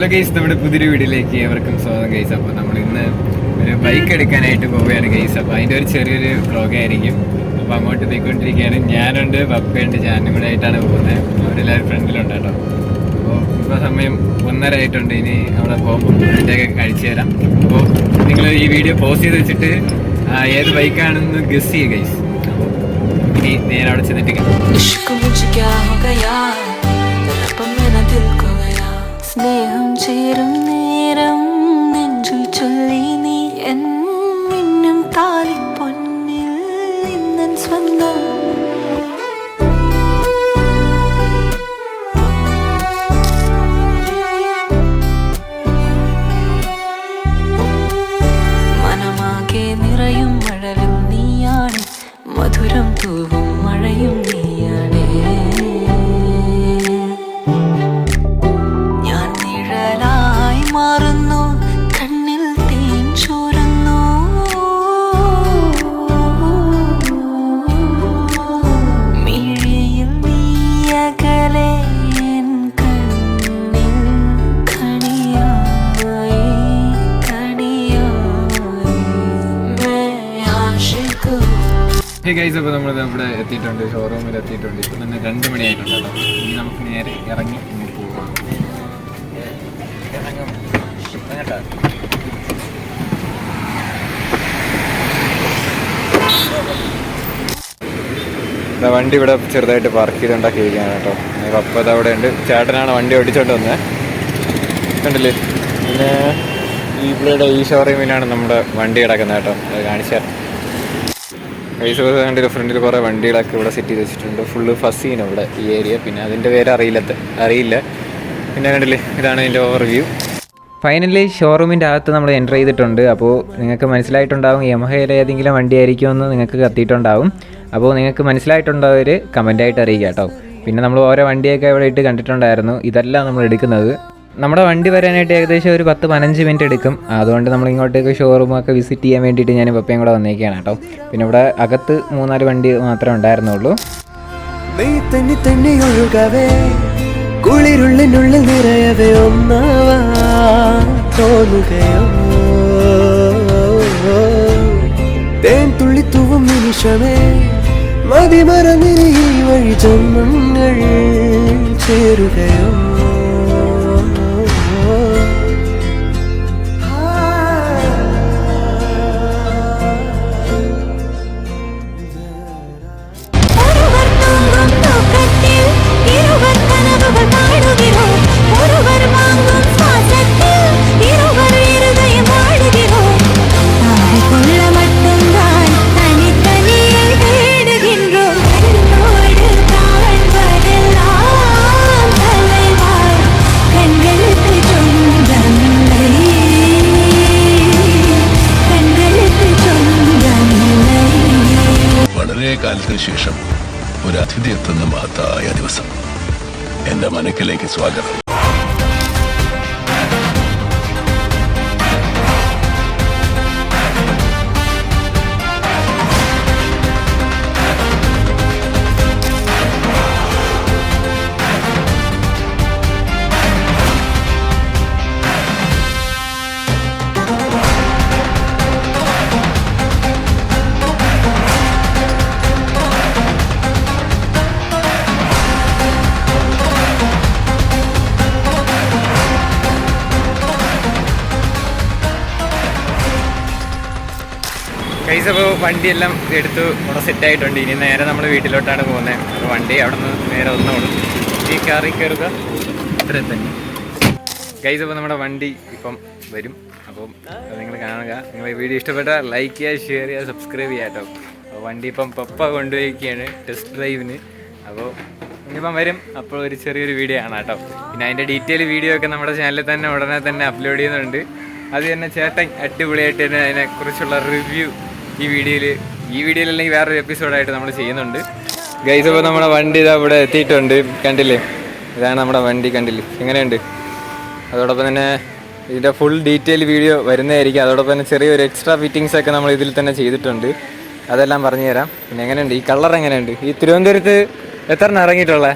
Hello guys, നമ്മുടെ പുതിയൊരു വീഡിയോയിലേക്ക് ഏവർക്കും സ്വാഗതം ഗൈസ്. അപ്പോൾ നമ്മൾ ഇന്ന് ഒരു ബൈക്ക് എടുക്കാനായിട്ട് പോവുകയാണ് ഗൈസ്. അപ്പോൾ അതിൻ്റെ ഒരു ചെറിയൊരു വ്ളോഗ് ആയിരിക്കും. അപ്പോൾ അങ്ങോട്ട് പോയിക്കൊണ്ടിരിക്കുകയാണ്. ഞാനുണ്ട്, പപ്പയുണ്ട്, ഞാനും കൂടെ ആയിട്ടാണ് പോകുന്നത്. അവരെല്ലാവരും ഫ്രണ്ടിലുണ്ട് കേട്ടോ. അപ്പോൾ ഇപ്പോൾ സമയം 1:30 ആയിട്ടുണ്ട്. ഇനി അവിടെ പോകുമ്പോൾ അതിൻ്റെയൊക്കെ കഴിച്ചു തരാം. അപ്പോൾ നിങ്ങൾ ഈ വീഡിയോ പോസ്റ്റ് ചെയ്ത് വെച്ചിട്ട് ഏത് ബൈക്കാണെന്ന് ഗസ് ചെയ്യുക ഗൈസ്. അപ്പോൾ ഇനി നേരെ അവിടെ ചെന്നിട്ട് സ്നേഹം ചേരും നേരം നെഞ്ചിൽ ചൊല്ലി നീ എന്നും താലിപ്പൊന്നിൽ ഇന്നൻ സ്വന്തം. മനമാകെ നിറയും മഴവിൽ നീയാണ്, മധുരം തൂവും മഴയും നീയാണ്. മാറുന്നു കണ്ണിൽ തേൻ ചോരുന്നു, മിഴിയിൽ നീയകലെ കണ്ണിൽ കണിയായി ആശിക്കൂ. ഹേ ഗൈസ്, അപ്പോൾ നമ്മൾ ഇവിടെ എത്തിയിട്ടുണ്ട്, ഷോറൂമിൽ എത്തിയിട്ടുണ്ട്. ഇപ്പം തന്നെ 2 മണിയായിട്ടുണ്ട് കേട്ടോ. ഇനി നമുക്ക് നേരെ ഇറങ്ങി പോകാം. വണ്ടി ഇവിടെ ചെറുതായിട്ട് പാർക്ക് ചെയ്തുണ്ടാക്കിയിരിക്കുകയാണ് കേട്ടോ. പപ്പ അവിടെ ഉണ്ട്. ചേട്ടനാണ് വണ്ടി ഓടിച്ചോണ്ട് വന്നത്, കണ്ടില്ലേ. പിന്നെ ഈ ഷോറൂമിലാണ് നമ്മുടെ വണ്ടി കിടക്കുന്നത് കേട്ടോ. അത് കാണിച്ചാൽ കണ്ടില്ല. ഫ്രണ്ടിൽ കുറേ വണ്ടികളൊക്കെ ഇവിടെ സെറ്റ് ചെയ്ത് വെച്ചിട്ടുണ്ട്. ഫുള്ള് ഫസീനും ഇവിടെ ഈ ഏരിയ. പിന്നെ അതിൻ്റെ പേര് അറിയില്ല. പിന്നെ കണ്ടില്ലേ, ഇതാണ് ഇതിൻ്റെ ഓവർവ്യൂ. ഫൈനലി ഷോറൂമിൻ്റെ അകത്ത് നമ്മൾ എൻ്റർ ചെയ്തിട്ടുണ്ട്. അപ്പോൾ നിങ്ങൾക്ക് മനസ്സിലായിട്ടുണ്ടാവും യമഹയിലെ ഏതെങ്കിലും വണ്ടി ആയിരിക്കുമെന്ന് നിങ്ങൾക്ക് കത്തിയിട്ടുണ്ടാവും. അപ്പോൾ നിങ്ങൾക്ക് മനസ്സിലായിട്ടുണ്ടവർ കമൻറ്റായിട്ട് അറിയിക്കുക കേട്ടോ. പിന്നെ നമ്മൾ ഓരോ വണ്ടിയൊക്കെ ഇവിടെ ഇട്ട് കണ്ടിട്ടുണ്ടായിരുന്നു. ഇതല്ല നമ്മൾ എടുക്കുന്നത്. നമ്മുടെ വണ്ടി വരാനായിട്ട് ഏകദേശം ഒരു 10-15 മിനിറ്റ് എടുക്കും. അതുകൊണ്ട് നമ്മൾ ഇങ്ങോട്ടേക്ക് ഷോറൂമൊക്കെ വിസിറ്റ് ചെയ്യാൻ വേണ്ടിയിട്ട് ഞാൻ പപ്പയും കൂടെ വന്നേക്കാണ് കേട്ടോ. പിന്നെ ഇവിടെ അകത്ത് 3-4 വണ്ടി മാത്രമേ ഉണ്ടായിരുന്നുള്ളൂ. കുളിരുള്ളിനുള്ളിൽ നിറയവേ ഒന്നാവാ തോന്നുകയോ, തേൻ തുള്ളി തൂവും നിമിഷമേ മതിമറന്നിരി ഈ വഴി ജന്മങ്ങൾ ചേരുകയോ. കാലത്തിന് ശേഷം ഒരു അതിഥി എത്തുന്ന മഹത്തായ ദിവസം. എന്റെ മനക്കിലേക്ക് സ്വാഗതം. ഗൈസ്, അപ്പോൾ വണ്ടിയെല്ലാം എടുത്ത് ഇവിടെ സെറ്റായിട്ടുണ്ട്. ഇനി നേരെ നമ്മൾ വീട്ടിലോട്ടാണ് പോകുന്നത്. അപ്പോൾ വണ്ടി അവിടെ നിന്ന് നേരെ ഒന്നോളൂ. ഈ കാറിൽ കയറുക, ഇത്ര തന്നെ ഗൈസ്. അപ്പോൾ നമ്മുടെ വണ്ടി ഇപ്പം വരും. അപ്പം നിങ്ങൾ കാണുക. നിങ്ങൾ ഈ വീഡിയോ ഇഷ്ടപ്പെട്ടാൽ ലൈക്ക് ചെയ്യുക, ഷെയർ ചെയ്യുക, സബ്സ്ക്രൈബ് ചെയ്യുക കേട്ടോ. അപ്പോൾ വണ്ടി ഇപ്പം പപ്പ കൊണ്ടുപോയിരിക്കുകയാണ് ടെസ്റ്റ് ഡ്രൈവിന്. അപ്പോൾ ഇനിയിപ്പം വരും. അപ്പോൾ ഒരു ചെറിയൊരു വീഡിയോ ആണ് കേട്ടോ. പിന്നെ അതിൻ്റെ ഡീറ്റെയിൽ വീഡിയോ ഒക്കെ നമ്മുടെ ചാനലിൽ തന്നെ ഉടനെ തന്നെ അപ്ലോഡ് ചെയ്യുന്നുണ്ട്. അത് തന്നെ ചേട്ടൻ അടിപൊളിയായിട്ട് തന്നെ അതിനെക്കുറിച്ചുള്ള റിവ്യൂ ഈ വീഡിയോയിലല്ലെങ്കിൽ വേറൊരു എപ്പിസോഡായിട്ട് നമ്മൾ ചെയ്യുന്നുണ്ട് ഗൈസ്. അപ്പോൾ നമ്മുടെ വണ്ടി ഇതാ ഇവിടെ എത്തിയിട്ടുണ്ട്, കണ്ടില്ലേ. ഇതാണ് നമ്മുടെ വണ്ടി, കണ്ടില്ലേ എങ്ങനെയുണ്ട്. അതോടൊപ്പം തന്നെ ഇതിൻ്റെ ഫുൾ ഡീറ്റെയിൽ വീഡിയോ വരുന്നതായിരിക്കും. അതോടൊപ്പം തന്നെ ചെറിയൊരു എക്സ്ട്രാ ഫിറ്റിങ്സ് ഒക്കെ നമ്മൾ ഇതിൽ തന്നെ ചെയ്തിട്ടുണ്ട്. അതെല്ലാം പറഞ്ഞു തരാം. പിന്നെ എങ്ങനെയുണ്ട് ഈ കളർ, എങ്ങനെയുണ്ട് ഈ തിരുവനന്തപുരത്ത് എത്ര ഇറങ്ങിയിട്ടുള്ളത്?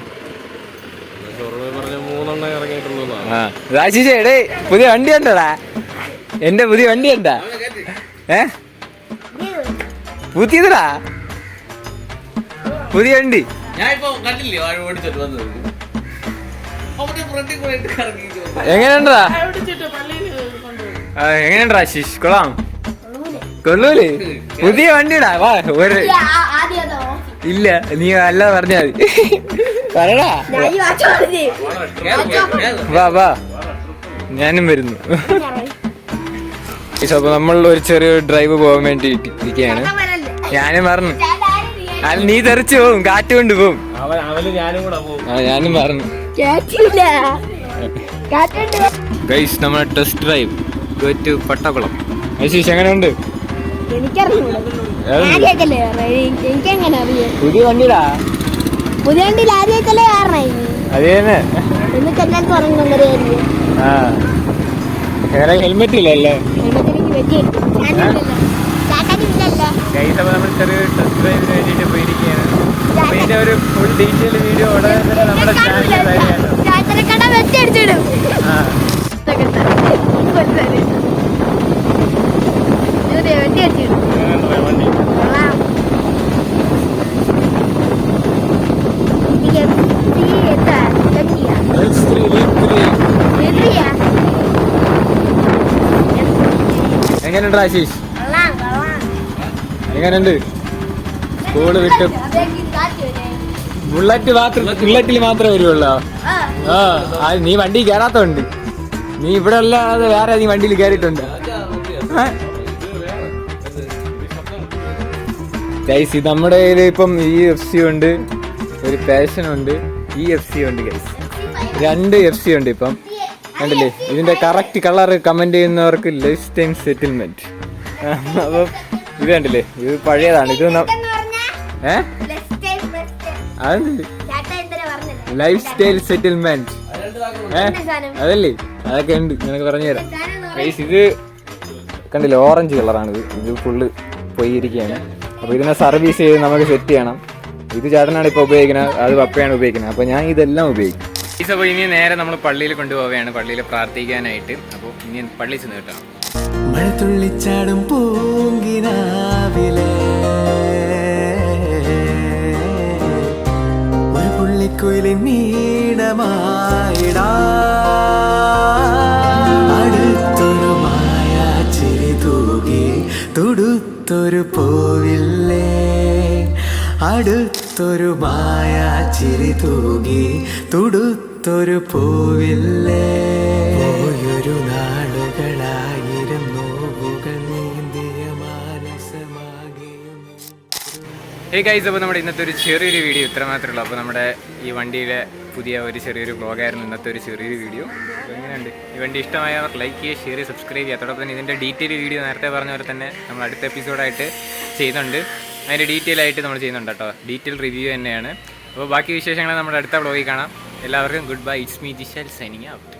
ആ രാശിഷേ എടേ പുതിയ വണ്ടി ഉണ്ടോടാ? എന്റെ പുതിയ വണ്ടി ഉണ്ടാ? പുതിയതാ പുതിയ വണ്ടി. എങ്ങനെയുണ്ടാ എങ്ങനെയുണ്ടാ ആശിഷ്? കൊള്ളാം കൊള്ളൂലേ? പുതിയ വണ്ടിടാ. വാ ഒരു ഇല്ല നീ അല്ലാതെ പറഞ്ഞാ മതി. പറടാ. വാ വാ ഞാനും വരുന്നു. അപ്പൊ നമ്മൾ ഒരു ചെറിയൊരു ഡ്രൈവ് പോകാൻ വേണ്ടി ഇരിക്കുകയാണ്. ഞാനും പറഞ്ഞു അല്ല നീ തെറിച്ചു പോവും, കാറ്റ് കൊണ്ട് പോവും. ഞാനും പറഞ്ഞു ഗൈസ് നമ്മളെ test drive go to Pattakkulam. Ashish എങ്ങനെയുണ്ട്? പുതിയ വണ്ടിടാ. പുതിയ വണ്ടിയിൽ ആദ്യമായിട്ടല്ലേ കാരണേ അത് തന്നെ. ഹെൽമെറ്റ് ഇല്ലല്ലേ? ഗൈസ് അപ്പൊ നമ്മൾ ചെറിയൊരു ടെസ്റ്റ് ഡ്രൈവിന് വേണ്ടിയിട്ട് പോയിരിക്കുകയാണ്. അപ്പൊ ഇതിന്റെ ഒരു ഫുൾ ഡീറ്റെയിൽ വീഡിയോ ഉടനെ തന്നെ നമ്മുടെ ചാനലിൽ എങ്ങനെയുണ്ട് ആശീഷ്? എങ്ങനെയുണ്ട്? സ്കൂള് വിട്ട് ബുള്ളറ്റിൽ മാത്രമേ വരുവുള്ളൂ. ആ നീ വണ്ടി കയറാത്തോണ്ട്. നീ ഇവിടെ അല്ലാതെ വേറെ നീ വണ്ടിയിൽ കയറിയിട്ടുണ്ട്. ഗൈസ് ഇത് നമ്മുടെ കയ്യിൽ ഇപ്പം EFC ഉണ്ട്, ഒരു പാഷൻ ഉണ്ട്, EFC ഉണ്ട് ഗൈസ്. 2 FC ഉണ്ട് ഇപ്പം. കണ്ടില്ലേ? ഇതിന്റെ കറക്റ്റ് കളർ കമന്റ് ചെയ്യുന്നവർക്ക് ലൈഫ് ടൈം സെറ്റിൽമെന്റ്. അപ്പം ഇത് കണ്ടില്ലേ? ഇത് പഴയതാണ്. ഇത് ലൈഫ് സ്റ്റൈൽ സെറ്റിൽമെന്റ് അതല്ലേ? അതൊക്കെ ഉണ്ട്, നിനക്ക് പറഞ്ഞുതരാം. ഗൈസ് ഇത് കണ്ടില്ലേ? ഓറഞ്ച് കളറാണിത്. ഇത് ഫുള്ള് പോയിരിക്കുകയാണ്. അപ്പോൾ ഇതിനെ സർവീസ് ചെയ്ത് നമുക്ക് സെറ്റ് ചെയ്യണം. ഇത് ചേട്ടനാണ് ഇപ്പോൾ ഉപയോഗിക്കുന്നത്, അത് പപ്പയാണ് ഉപയോഗിക്കുന്നത്. അപ്പോൾ ഞാൻ ഇതെല്ലാം ഉപയോഗിക്കും. അപ്പോൾ ഇനി നേരെ നമ്മൾ പള്ളിയിൽ കൊണ്ടുപോവുകയാണ്, പള്ളിയിൽ പ്രാർത്ഥിക്കാനായിട്ട്. അപ്പോൾ ഇനി പള്ളിയിൽ ചെന്ന് കിട്ടണം. മഴത്തുള്ളിച്ചാടും പൂങ്കിനാവിലെ ഒരു പുള്ളിക്കുയിലിൻ നീടമായിടാ അടുത്തൊരു മായ ചിരി തൂകി തുടുത്തൊരു പൂവില്ലേ അടുത്തൊരു മായ ചിരി തൂകി തുടുത്തൊരു പൂവില്ലേ ഒരു നാളുകളായിരം നോവുകൾ നീന്തിയ മാനസമാകിയും. ഹേ ഗൈസ്, അപ്പോൾ നമ്മുടെ ഇന്നത്തെ ഒരു ചെറിയൊരു വീഡിയോ ഇത്ര മാത്രമേ ഉള്ളൂ. അപ്പോൾ നമ്മുടെ ഈ വണ്ടിയിലെ പുതിയ ഒരു ചെറിയൊരു വ്ളോഗായിരുന്നു ഇന്നത്തെ ഒരു ചെറിയൊരു വീഡിയോ. അപ്പോൾ എങ്ങനെയുണ്ട്? ഈ വണ്ടി ഇഷ്ടമായവർ ലൈക്ക് ചെയ്യുക, ഷെയർ ചെയ്യുക, സബ്സ്ക്രൈബ് ചെയ്യുക. അതോടൊപ്പം തന്നെ ഇതിൻ്റെ ഡീറ്റെയിൽ വീഡിയോ നേരത്തെ പറഞ്ഞ പോലെ തന്നെ നമ്മൾ അടുത്ത എപ്പിസോഡായിട്ട് ചെയ്യുന്നുണ്ട്. അതിൻ്റെ ഡീറ്റെയിൽ ആയിട്ട് നമ്മൾ ചെയ്യുന്നുണ്ട് കേട്ടോ. ഡീറ്റെയിൽ റിവ്യൂ തന്നെയാണ്. അപ്പോൾ ബാക്കി വിശേഷങ്ങൾ നമ്മുടെ അടുത്ത വ്ളോഗിൽ കാണാം. എല്ലാവർക്കും goodbye. It's me Jishal signing out.